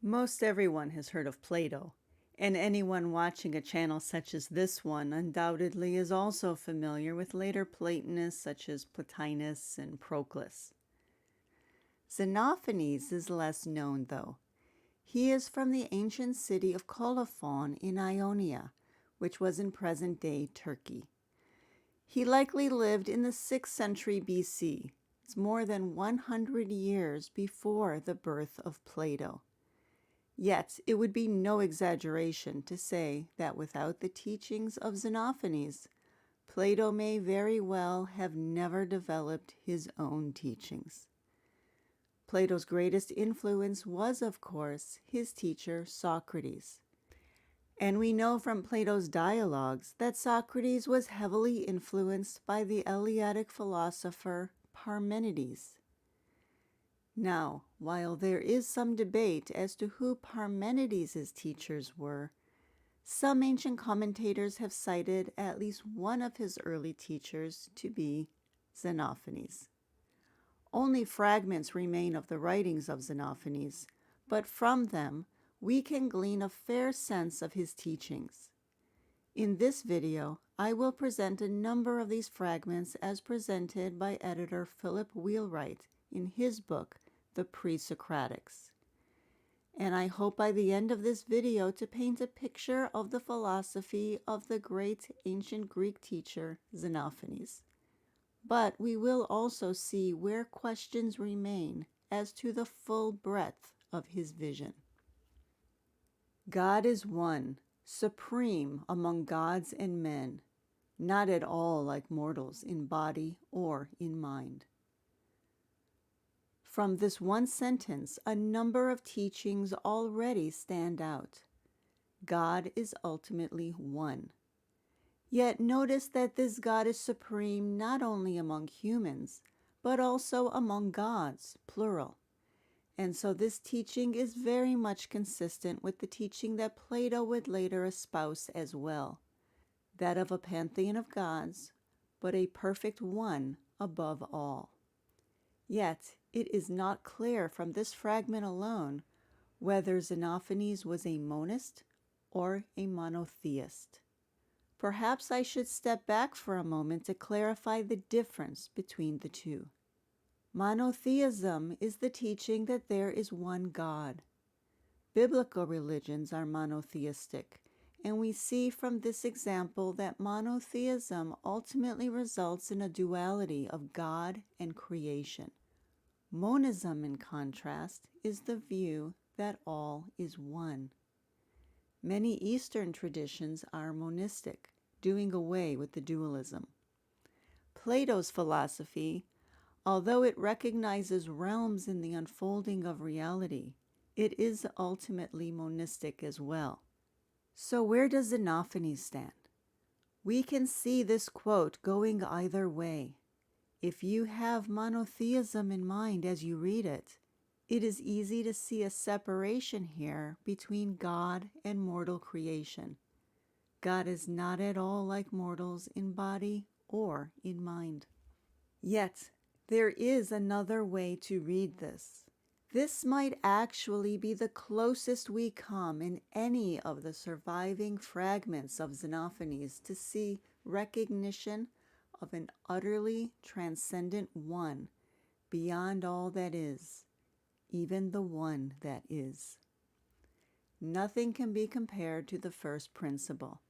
Most everyone has heard of Plato, and anyone watching a channel such as this one undoubtedly is also familiar with later Platonists such as Plotinus and Proclus. Xenophanes is less known, though. He is from the ancient city of Colophon in Ionia, which was in present-day Turkey. He likely lived in the 6th century BC. It's more than 100 years before the birth of Plato. Yet, it would be no exaggeration to say that without the teachings of Xenophanes, Plato may very well have never developed his own teachings. Plato's greatest influence was, of course, his teacher Socrates. And we know from Plato's dialogues that Socrates was heavily influenced by the Eleatic philosopher Parmenides. Now, while there is some debate as to who Parmenides' teachers were, some ancient commentators have cited at least one of his early teachers to be Xenophanes. Only fragments remain of the writings of Xenophanes, but from them we can glean a fair sense of his teachings. In this video, I will present a number of these fragments as presented by editor Philip Wheelwright in his book, The Pre-Socratics. And I hope by the end of this video to paint a picture of the philosophy of the great ancient Greek teacher Xenophanes. But we will also see where questions remain as to the full breadth of his vision. God is one, supreme among gods and men, not at all like mortals in body or in mind. From this one sentence, a number of teachings already stand out. God is ultimately one. Yet notice that this God is supreme not only among humans, but also among gods, plural. And so this teaching is very much consistent with the teaching that Plato would later espouse as well, that of a pantheon of gods, but a perfect one above all. Yet it is not clear from this fragment alone whether Xenophanes was a monist or a monotheist. Perhaps I should step back for a moment to clarify the difference between the two. Monotheism is the teaching that there is one God. Biblical religions are monotheistic, and we see from this example that monotheism ultimately results in a duality of God and creation. Monism, in contrast, is the view that all is one. Many Eastern traditions are monistic, doing away with the dualism. Plato's philosophy, although it recognizes realms in the unfolding of reality, it is ultimately monistic as well. So where does Xenophanes stand? We can see this quote going either way. If you have monotheism in mind as you read it, it is easy to see a separation here between God and mortal creation. God is not at all like mortals in body or in mind. Yet, there is another way to read this. This might actually be the closest we come in any of the surviving fragments of Xenophanes to see recognition of an utterly transcendent one beyond all that is, even the one that is. Nothing can be compared to the first principle,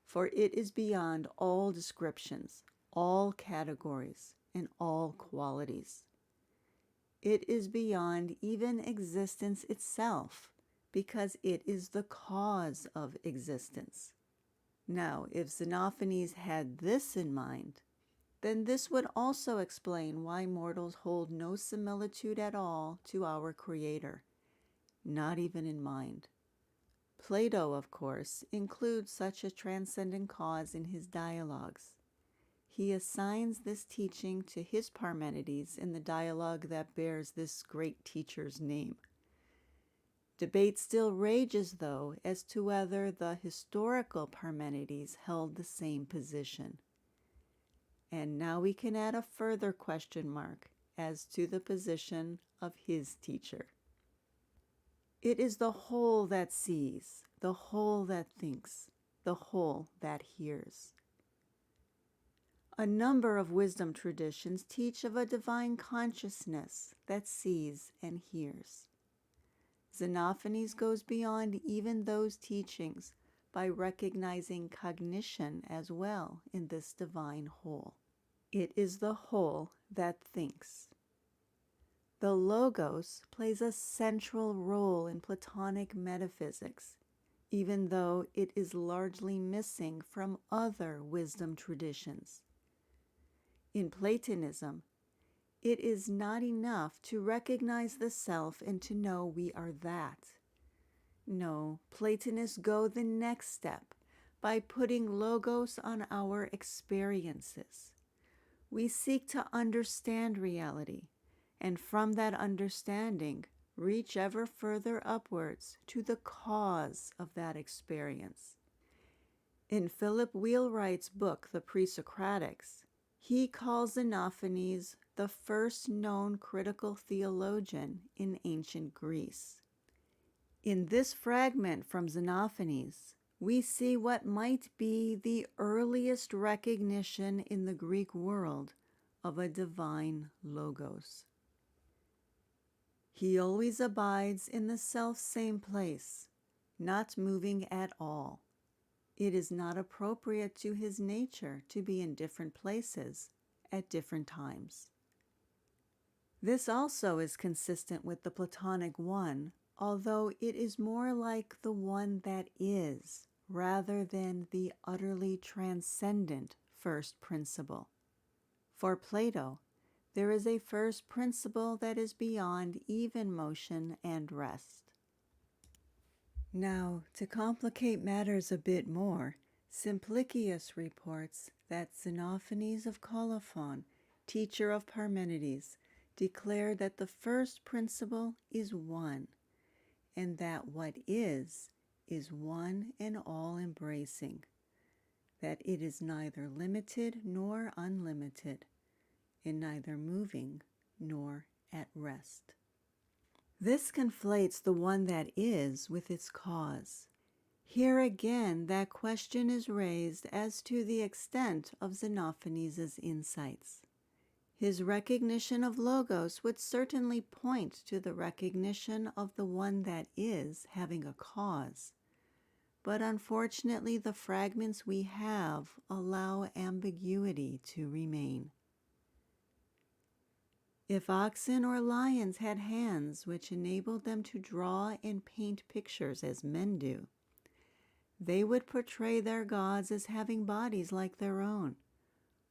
for it is beyond all descriptions, all categories, and all qualities. It is beyond even existence itself, because it is the cause of existence. Now, if Xenophanes had this in mind, then this would also explain why mortals hold no similitude at all to our Creator, not even in mind. Plato, of course, includes such a transcendent cause in his dialogues. He assigns this teaching to his Parmenides in the dialogue that bears this great teacher's name. Debate still rages, though, as to whether the historical Parmenides held the same position. And now we can add a further question mark as to the position of his teacher. It is the whole that sees, the whole that thinks, the whole that hears. A number of wisdom traditions teach of a divine consciousness that sees and hears. Xenophanes goes beyond even those teachings by recognizing cognition as well in this divine whole. It is the whole that thinks. The Logos plays a central role in Platonic metaphysics, even though it is largely missing from other wisdom traditions. In Platonism, it is not enough to recognize the self and to know we are that. No, Platonists go the next step by putting Logos on our experiences. We seek to understand reality, and from that understanding, reach ever further upwards to the cause of that experience. In Philip Wheelwright's book, The Pre-Socratics, he calls Xenophanes the first known critical theologian in ancient Greece. In this fragment from Xenophanes, we see what might be the earliest recognition in the Greek world of a divine Logos. He always abides in the self-same place, not moving at all. It is not appropriate to his nature to be in different places at different times. This also is consistent with the Platonic one, although it is more like the one that is, rather than the utterly transcendent first principle. For Plato, there is a first principle that is beyond even motion and rest. Now, to complicate matters a bit more, Simplicius reports that Xenophanes of Colophon, teacher of Parmenides, declared that the first principle is one, and that what is one and all-embracing, that it is neither limited nor unlimited, and neither moving nor at rest. This conflates the one that is with its cause. Here again, that question is raised as to the extent of Xenophanes' insights. His recognition of Logos would certainly point to the recognition of the one that is having a cause, but unfortunately the fragments we have allow ambiguity to remain. If oxen or lions had hands which enabled them to draw and paint pictures as men do, they would portray their gods as having bodies like their own.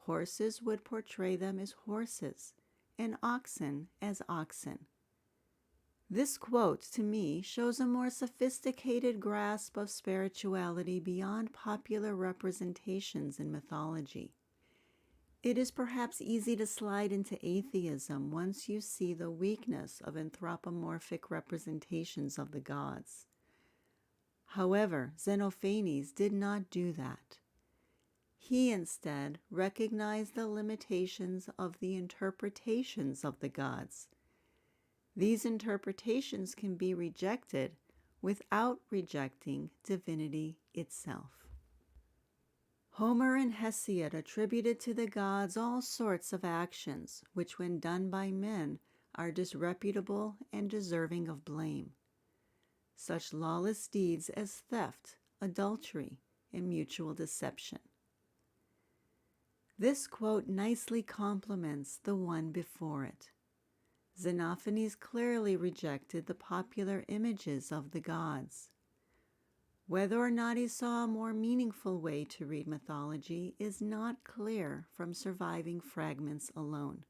Horses would portray them as horses, and oxen as oxen. This quote, to me, shows a more sophisticated grasp of spirituality beyond popular representations in mythology. It is perhaps easy to slide into atheism once you see the weakness of anthropomorphic representations of the gods. However, Xenophanes did not do that. He instead recognized the limitations of the interpretations of the gods. These interpretations can be rejected without rejecting divinity itself. Homer and Hesiod attributed to the gods all sorts of actions, which when done by men are disreputable and deserving of blame. Such lawless deeds as theft, adultery, and mutual deception. This quote nicely complements the one before it. Xenophanes clearly rejected the popular images of the gods. Whether or not he saw a more meaningful way to read mythology is not clear from surviving fragments alone.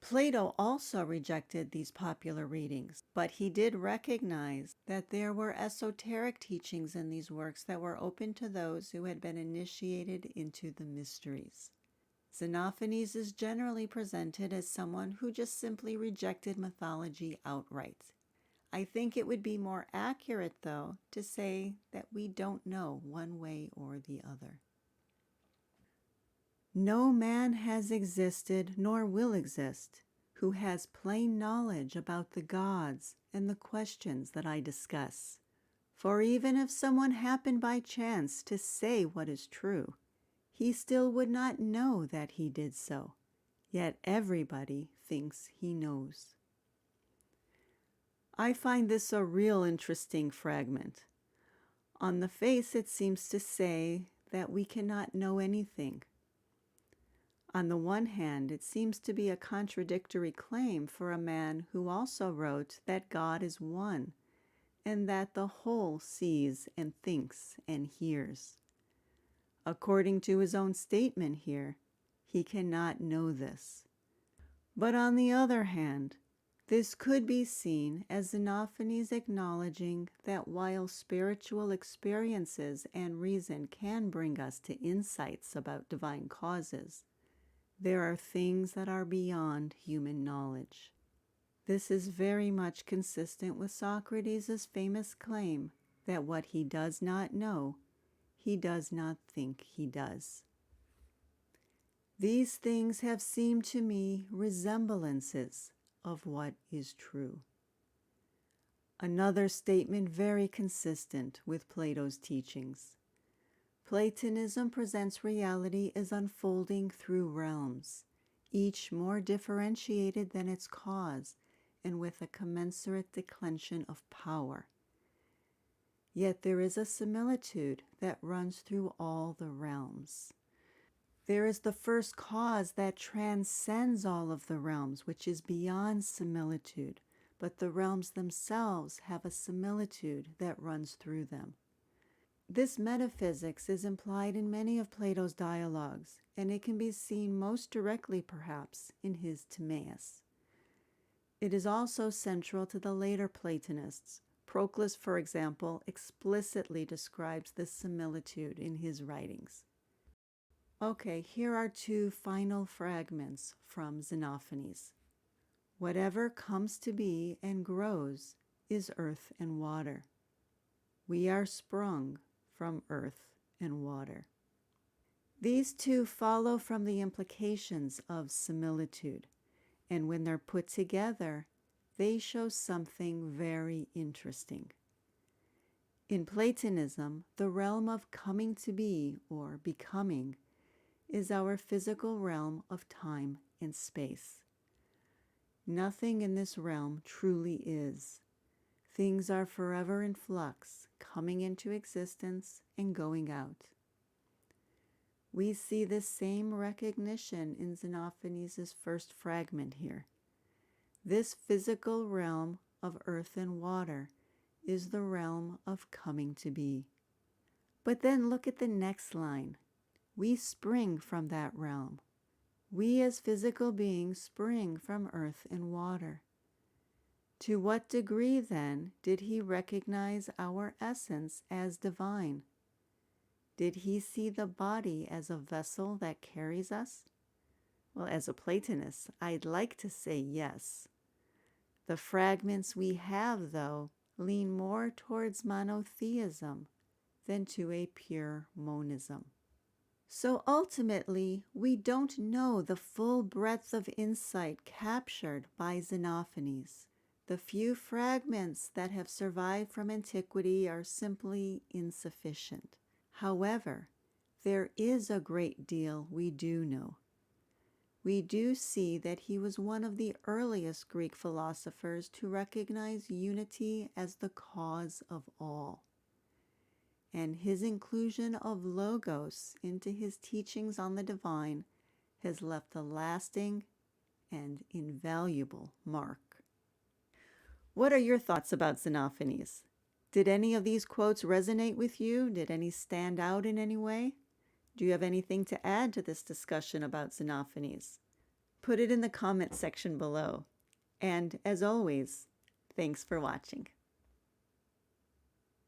Plato also rejected these popular readings, but he did recognize that there were esoteric teachings in these works that were open to those who had been initiated into the mysteries. Xenophanes is generally presented as someone who just simply rejected mythology outright. I think it would be more accurate, though, to say that we don't know one way or the other. No man has existed nor will exist who has plain knowledge about the gods and the questions that I discuss. For even if someone happened by chance to say what is true, he still would not know that he did so, yet everybody thinks he knows. I find this a real interesting fragment. On the face, it seems to say that we cannot know anything. On the one hand, it seems to be a contradictory claim for a man who also wrote that God is one, and that the whole sees and thinks and hears. According to his own statement here, he cannot know this. But on the other hand, this could be seen as Xenophanes acknowledging that while spiritual experiences and reason can bring us to insights about divine causes, there are things that are beyond human knowledge. This is very much consistent with Socrates' famous claim that what he does not know, he does not think he does. These things have seemed to me resemblances of what is true. Another statement very consistent with Plato's teachings. Platonism presents reality as unfolding through realms, each more differentiated than its cause and with a commensurate declension of power. Yet there is a similitude that runs through all the realms. There is the first cause that transcends all of the realms, which is beyond similitude, but the realms themselves have a similitude that runs through them. This metaphysics is implied in many of Plato's dialogues, and it can be seen most directly, perhaps, in his Timaeus. It is also central to the later Platonists. Proclus, for example, explicitly describes this similitude in his writings. Okay, here are two final fragments from Xenophanes. Whatever comes to be and grows is earth and water. We are sprung from earth and water. These two follow from the implications of similitude, and when they're put together, they show something very interesting. In Platonism, the realm of coming to be, or becoming, is our physical realm of time and space. Nothing in this realm truly is. Things are forever in flux, coming into existence and going out. We see this same recognition in Xenophanes' first fragment here. This physical realm of earth and water is the realm of coming to be. But then look at the next line. We spring from that realm. We as physical beings spring from earth and water. To what degree, then, did he recognize our essence as divine? Did he see the body as a vessel that carries us? Well, as a Platonist, I'd like to say yes. The fragments we have, though, lean more towards monotheism than to a pure monism. So ultimately, we don't know the full breadth of insight captured by Xenophanes. The few fragments that have survived from antiquity are simply insufficient. However, there is a great deal we do know. We do see that he was one of the earliest Greek philosophers to recognize unity as the cause of all. And his inclusion of logos into his teachings on the divine has left a lasting and invaluable mark. What are your thoughts about Xenophanes? Did any of these quotes resonate with you? Did any stand out in any way? Do you have anything to add to this discussion about Xenophanes? Put it in the comment section below. And as always, thanks for watching.